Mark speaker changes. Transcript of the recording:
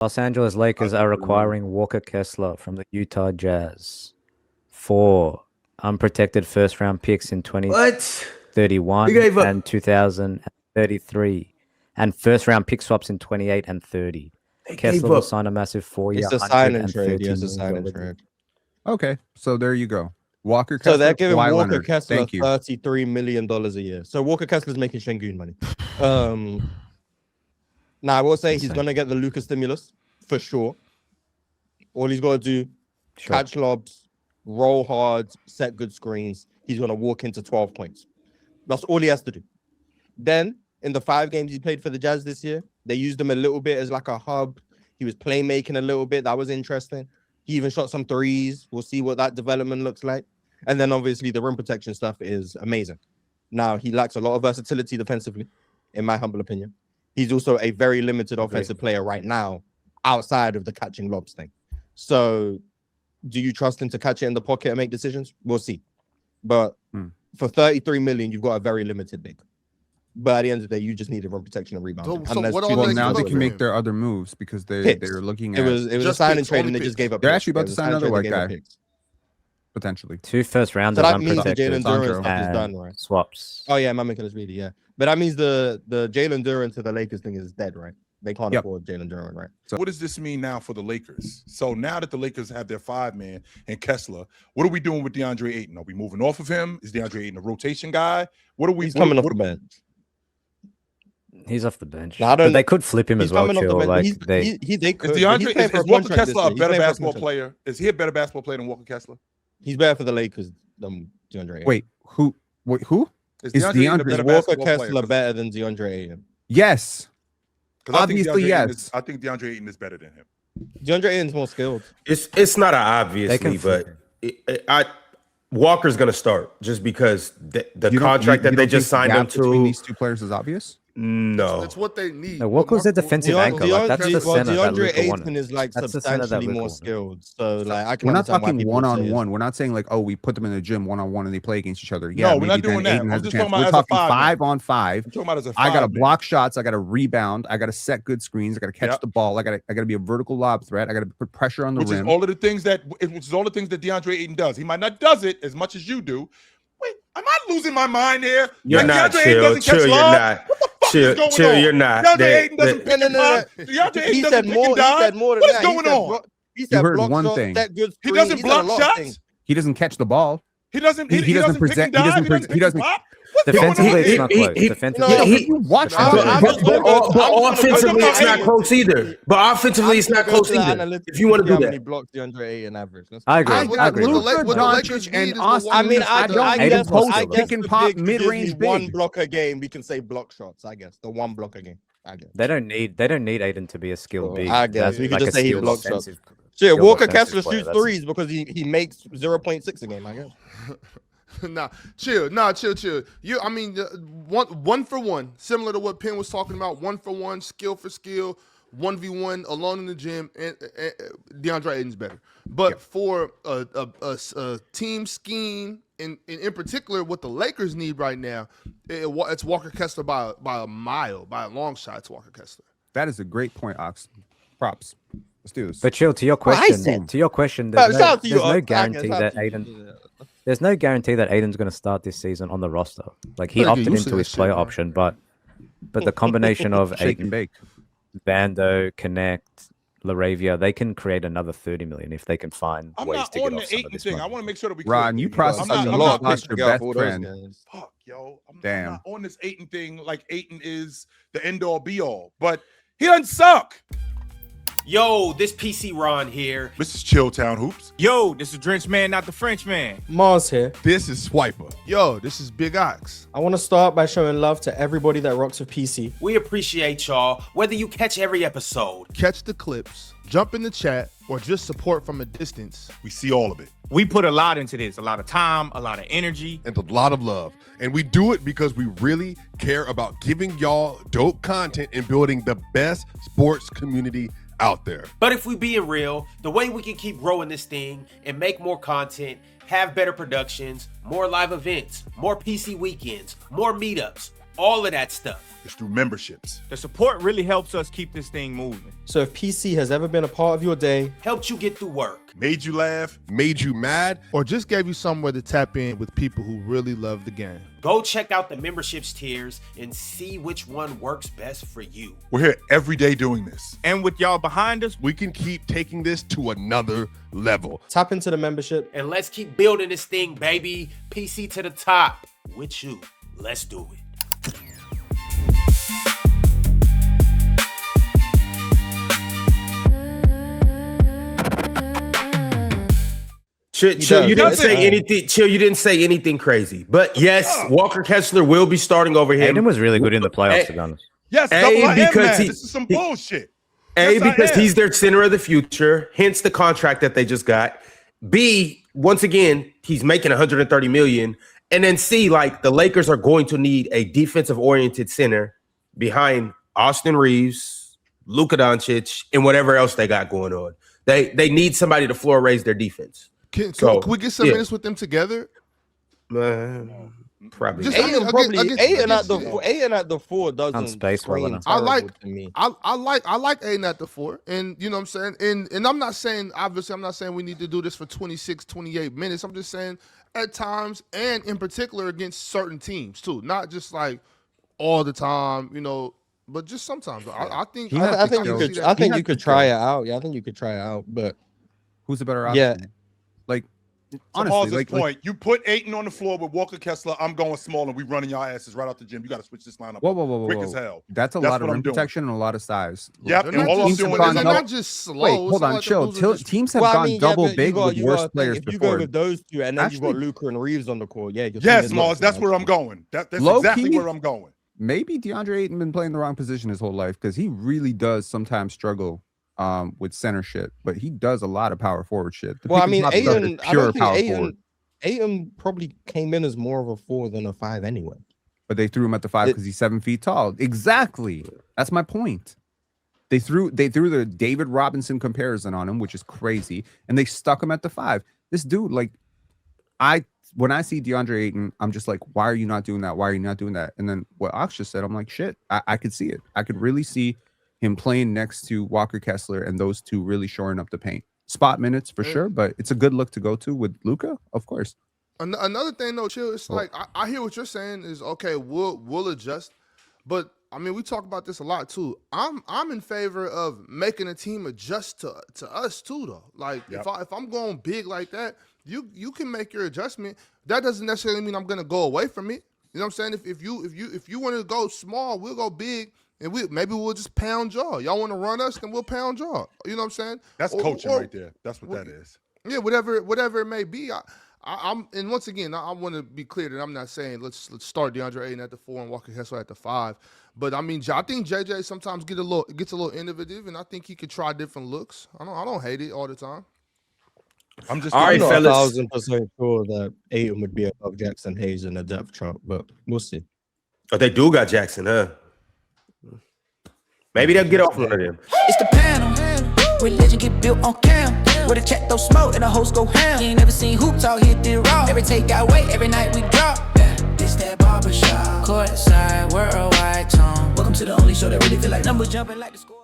Speaker 1: Los Angeles Lakers are acquiring Walker Kessler from the Utah Jazz for unprotected first-round picks in
Speaker 2: What?
Speaker 1: 2031 and 2033, and first-round pick swaps in 28 and 30. Kessler will sign a massive 4-year,
Speaker 3: It's a sign and trade.
Speaker 1: $130
Speaker 3: Yes, a sign and
Speaker 1: million
Speaker 3: trade.
Speaker 4: Okay, so there you go. Walker Kessler.
Speaker 3: So they're giving
Speaker 4: Kawhi
Speaker 3: Walker
Speaker 4: Leonard.
Speaker 3: Kessler
Speaker 4: Thank you.
Speaker 3: $33 million a year. So Walker Kessler's making Şengün money. Now I will say he's gonna get the Luka stimulus for sure. All he's got to do, catch lobs, roll hard, set good screens. He's gonna walk into 12 points. That's all he has to do. Then in the 5 games he played for the Jazz this year, they used him a little bit as like a hub. He was playmaking a little bit. That was interesting. He even shot some threes. We'll see what that development looks like. And then obviously the rim protection stuff is amazing. Now he lacks a lot of versatility defensively, in my humble opinion. He's also a very limited offensive player right now, outside of the catching lobs thing. So do you trust him to catch it in the pocket and make decisions? We'll see. But for 33 million, you've got a very limited big. But at the end of the day, you just need a rim protection and rebound.
Speaker 4: So now they can make their other moves because they're looking at
Speaker 3: it was a sign and trade, and they just gave up.
Speaker 4: They're actually about to sign another white guy. Potentially
Speaker 1: 2 first-rounders.
Speaker 3: So that means the Jalen Duren stuff is done, right?
Speaker 1: Swaps.
Speaker 3: Oh yeah, Mama Killers really, yeah. But that means the Jalen Duren to the Lakers thing is dead, right? They can't afford Jalen Duren, right?
Speaker 5: So what does this mean now for the Lakers? So now that the Lakers have their 5-man and Kessler, what are we doing with DeAndre Ayton? Are we moving off of him? Is DeAndre Ayton a rotation guy? What are we?
Speaker 3: He's coming off the bench.
Speaker 1: He's off the bench.
Speaker 3: But
Speaker 1: they could flip him as well.
Speaker 3: Like
Speaker 5: is Walker Kessler a better basketball player? Is he a better basketball player than Walker Kessler?
Speaker 3: He's better for the Lakers than DeAndre Ayton.
Speaker 4: Wait, who? Is
Speaker 3: Walker Kessler better than DeAndre Ayton?
Speaker 4: Yes. Obviously, yes.
Speaker 5: I think DeAndre Ayton is better than him.
Speaker 3: DeAndre Ayton's more skilled.
Speaker 2: It's not an obviously, but Walker's going to start just because the contract that they just signed him to.
Speaker 4: Between these two players is obvious.
Speaker 2: No,
Speaker 6: it's what they need.
Speaker 1: No, Walker's a defensive anchor. That's the center that
Speaker 3: DeAndre Ayton is like substantially more skilled. So like, I can.
Speaker 4: We're not talking one-on-one. We're not saying like, oh, we put them in the gym one-on-one and they play against each other. Yeah,
Speaker 5: no, we're not doing that.
Speaker 4: I'm just talking about 5-on-5. I got to block shots. I got to rebound. I got to set good screens. I got to catch the ball. I got to be a vertical lob threat. I got to put pressure on the rim.
Speaker 5: Which is all the things that DeAndre Ayton does. He might not does it as much as you do. Wait, am I losing my mind here?
Speaker 2: You're not chill. You're not. Chill, you're not.
Speaker 5: DeAndre Ayton doesn't pick him up. DeAndre Ayton doesn't pick him down. What is going on?
Speaker 3: He said
Speaker 4: heard one thing.
Speaker 5: He doesn't block shots.
Speaker 4: He doesn't catch the ball.
Speaker 5: He doesn't present. He doesn't pop.
Speaker 1: Defensively, it's not close. Defensively,
Speaker 2: but offensively, it's not close either. But offensively, it's not close either. If you want to do that,
Speaker 3: how many blocks DeAndre Ayton average?
Speaker 1: I agree.
Speaker 4: Luka Doncic and Austin.
Speaker 3: I mean, I guess
Speaker 4: pick and pop mid-range
Speaker 3: one block a game. We can say block shots. I guess the one block a game. I guess
Speaker 1: they don't need Ayton to be a skilled big.
Speaker 3: I guess we can just say he blocks shots. Shit, Walker Kessler shoots threes because he makes 0.6 a game. I guess.
Speaker 6: Chill. I mean, one for one, similar to what Penn was talking about. 1 for 1, skill for skill, 1v1 alone in the gym, and DeAndre Ayton's better. But for a team scheme, in particular, what the Lakers need right now, it's Walker Kessler by a mile, by a long shot. It's Walker Kessler.
Speaker 4: That is a great point, Ox. Props. Let's do this.
Speaker 1: But chill, to your question, there's no guarantee that Ayton. There's no guarantee that Ayton's going to start this season on the roster. Like he opted into his player option, but the combination of Ayton, Bando, Connect, LaRavia, they can create another 30 million if they can find ways to get off some of this money.
Speaker 5: I want to make sure that we.
Speaker 4: Ron, you processed a lot. Lost your best friend.
Speaker 5: Fuck, yo. I'm
Speaker 4: Damn.
Speaker 5: not on this Ayton thing like Ayton is the end all be all, but he doesn't suck.
Speaker 7: Yo, this PC Ron here.
Speaker 5: This is Chilltown Hoops.
Speaker 8: Yo, this is Drench Man, not the French man.
Speaker 3: Mars here.
Speaker 6: This is Swiper. Yo, this is Big Ox.
Speaker 3: I want to start by showing love to everybody that rocks with PC.
Speaker 7: We appreciate y'all, whether you catch every episode,
Speaker 6: catch the clips, jump in the chat, or just support from a distance.
Speaker 5: We see all of it.
Speaker 8: We put a lot into this, a lot of time, a lot of energy,
Speaker 9: and a lot of love. And we do it because we really care about giving y'all dope content and building the best sports community out there.
Speaker 7: But if we being real, the way we can keep growing this thing and make more content, have better productions, more live events, more PC weekends, more meetups, all of that stuff.
Speaker 5: It's through memberships.
Speaker 8: The support really helps us keep this thing moving.
Speaker 3: So if PC has ever been a part of your day,
Speaker 7: helped you get through work,
Speaker 5: made you laugh,
Speaker 9: made you mad,
Speaker 6: or just gave you somewhere to tap in with people who really love the game,
Speaker 7: go check out the memberships tiers and see which one works best for you.
Speaker 5: We're here every day doing this.
Speaker 8: And with y'all behind us,
Speaker 9: we can keep taking this to another level.
Speaker 3: Tap into the membership.
Speaker 7: And let's keep building this thing, baby. PC to the top with you. Let's do it.
Speaker 2: Chill, you didn't say anything. Chill, you didn't say anything crazy. But yes, Walker Kessler will be starting over him.
Speaker 1: Ayton was really good in the playoffs, to be honest.
Speaker 5: Yes, because this is some bullshit.
Speaker 2: Because he's their center of the future, hence the contract that they just got. B, once again, he's making $130 million. And then C, like the Lakers are going to need a defensive-oriented center behind Austin Reeves, Luka Doncic, and whatever else they got going on. They need somebody to floor raise their defense.
Speaker 6: Can we get some minutes with them together?
Speaker 2: Probably.
Speaker 3: Ayton at the 4 doesn't scream terrible to me.
Speaker 6: I like Ayton at the 4, and you know what I'm saying. And I'm not saying, obviously, I'm not saying we need to do this for 26, 28 minutes. I'm just saying at times, and in particular against certain teams too, not just like all the time, you know, but just sometimes. I think
Speaker 3: you could try it out. Yeah, I think you could try it out. But
Speaker 4: who's the better option?
Speaker 3: Yeah.
Speaker 4: Like,
Speaker 5: honestly, point. You put Ayton on the floor with Walker Kessler. I'm going small, and we running your asses right out the gym. You got to switch this lineup.
Speaker 4: Whoa.
Speaker 5: Quick as hell.
Speaker 4: That's a lot of rim protection and a lot of size.
Speaker 5: Yep. And all I'm doing is
Speaker 6: not just slow.
Speaker 4: Wait, hold on, chill. Teams have gone double big with worse players
Speaker 3: if you
Speaker 4: before.
Speaker 3: go with those two, and then you got Luka and Reeves on the court. Yeah.
Speaker 5: Yes, Mars. That's where I'm going. That's exactly where I'm going.
Speaker 4: Maybe DeAndre Ayton been playing the wrong position his whole life because he really does sometimes struggle with center shit, but he does a lot of power forward shit.
Speaker 3: Well, I mean, Ayton probably came in as more of a 4 than a 5 anyway.
Speaker 4: But they threw him at the 5 because he's 7 feet tall. Exactly. That's my point. They threw the David Robinson comparison on him, which is crazy, and they stuck him at the 5. This dude, like, when I see DeAndre Ayton, I'm just like, why are you not doing that? Why are you not doing that? And then what Ox just said, I'm like, shit, I could see it. I could really see him playing next to Walker Kessler and those two really shoring up the paint. Spot minutes for sure, but it's a good look to go to with Luka, of course.
Speaker 6: Another thing, though, Chill, it's like I hear what you're saying is okay. We'll adjust, but I mean we talk about this a lot too. I'm in favor of making a team adjust to us too, though. Like if I'm going big like that, you can make your adjustment. That doesn't necessarily mean I'm gonna go away from it. You know what I'm saying? If you want to go small, we'll go big. And maybe we'll just pound jaw. Y'all want to run us, then we'll pound jaw. You know what I'm saying?
Speaker 5: That's coaching right there. That's what that is.
Speaker 6: Yeah, whatever it may be. I'm and once again, I want to be clear that I'm not saying let's start DeAndre Ayton at the 4 and Walker Kessler at the 5. But I mean, I think JJ sometimes gets a little innovative, and I think he could try different looks. I don't hate it all the time.
Speaker 5: I'm just
Speaker 3: all right, fellas. 1,000% sure that Ayton would be above Jackson Hayes in the depth chart, but we'll see.
Speaker 2: Oh, they do got Jackson, huh? Maybe they'll get off one of them.
Speaker 10: It's the panel. Religion get built on cam. Where the check throw smoke and the host go ham. You ain't never seen hoops out hit the raw. Every take got weight, every night we drop. This that barbershop. Courtside, worldwide tone. Welcome to the only show that really feel like numbers jumping like the score.